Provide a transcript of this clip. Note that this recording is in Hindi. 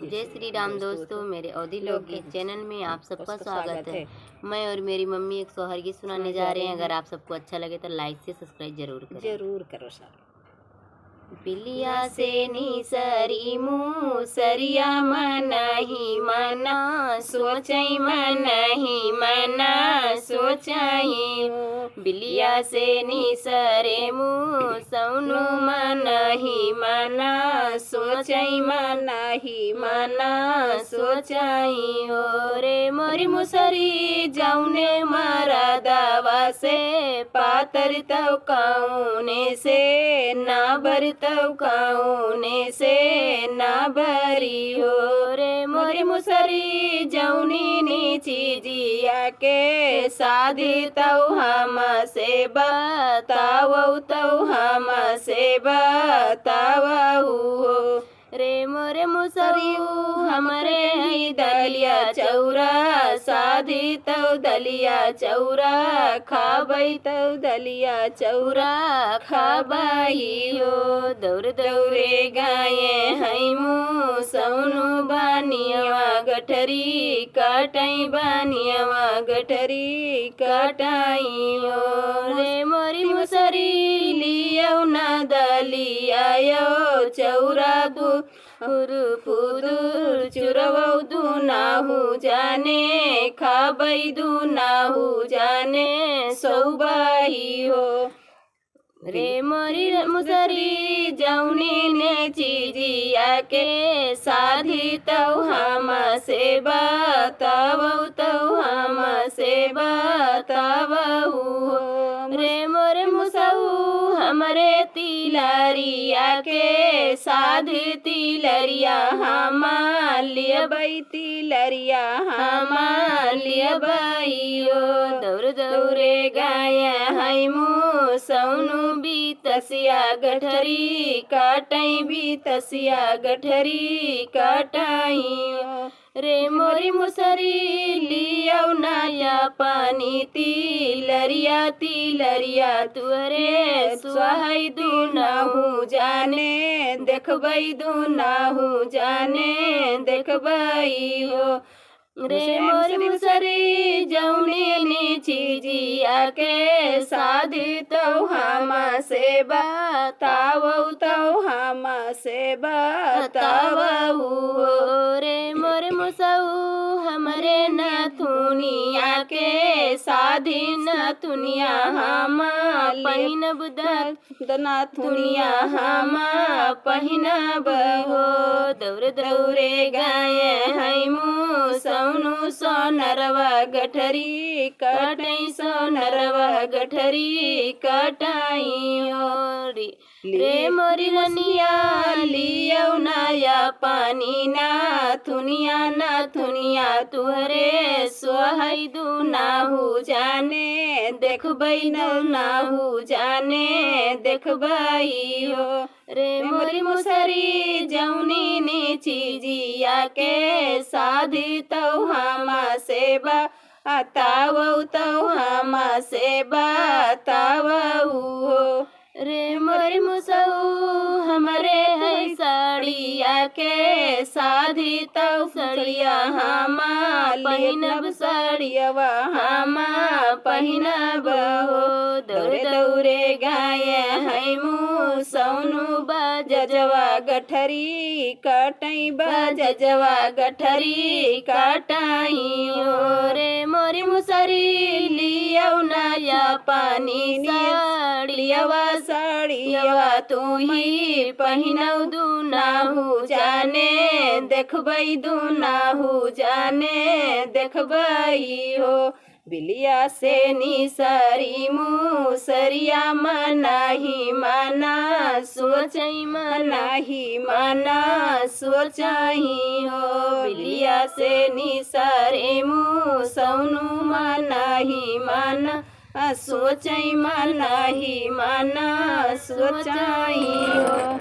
जय श्री राम दोस्तों, मेरे अवधि लोकगीत चैनल में आप सबका स्वागत है। मैं और मेरी मम्मी एक सोहर गीत सुनाने जा रहे हैं। अगर आप सबको अच्छा लगे तो लाइक से सब्सक्राइब जरूर करो सर। बिलिया से निसरी मुसरिया मनहि मना सोचई मनहि मना सोचई। बिलिया से निसरे मुसौनु मनहि मना सोचई मनहि मना सोचई। रे मोरी मुसरी जाउने मारा दवा से पातर तव काउने से ना बर तव काउने से ना बरी हो। रे मोरी मुसरी जौनी नीची जिया के शादी तव हम से बताओ तव हम से बताओ हो। रे मोरे मुसरी हमरे दलिया चौरा शादी तव दलिया चौरा खाबई तव दलिया चौरा खाबई हो। दौर दौरे गाये हैमु सौनु बानियवा गठरी काटई बानियवा गठरी काटाई हो। रे मोरी मुसरी लियो ना दलिया यो चौरा पुदुर चुरवौ दुनाहु जाने खाबई दुनाहु जाने सौबाई हो। रे मोरी मुसरी जौनी ने चीजिया के शादी तव हम से बताओ तव हम से बताओ। रे मोरे मुसऊ हमरे तिलरिया के शादी तिलरिया हम लियबई तिलरिया हम लियबई हो। दौर दौरे गाया हैमु सौनु बीतसिया गठरी काटई बीतसिया गठरी काटाई। रे मोरी मुसरी लियो नाया पानी तिलरिया तिलरिया तुअरे सुहाई दुनाहु जाने देखबई दुनाहु जाने देखबई हो। रे मोरी मुसरी जौनी नीची जिया के शादी तव हम से बताओ तव हम से बताओ हो। रे मोरे मुसऊ हमरे नथुनिया के शादी नथुनिया हम पहिनब नथुनिया हम पहिनब हो। दौर दौरे गाये हैमु सौनु सोनरवा गठरी काटई सोनरवा गठरी काटाई। रे मोरी रनिया लियो नाया पानी नाथुनिया नाथुनिया तुहरे सोहई दुनाहु जाने देखबई नाहु जाने देखबई हो। रे मोरी मुसरी जौनी नीची जिया के शादी तव हम से बताओ तव हम से बताओ हो। रे मोरी मुसऊ हमरे है साड़िया के शादी तव सड़िया हम पहिनब साड़ियवा हम पहिनब हो। दौरे दौरे गाये हैमु सौनु बजजवा गठरी काटई बजजवा गठरी काटाई हो। रे मोरी मुसरी लियो नाया पानी साड़ियवा साड़ियवा तू ही पहिनौ दुनाहु जाने देखबई दुनाहु जाने देखबई हो। बिलिया से निसरी मुसरिया मनहि मना सोचई मनहि मना सोचई हो। बिलिया से निसरे मुसौनु मनहि मना सोचई मनहि मना सोचई हो।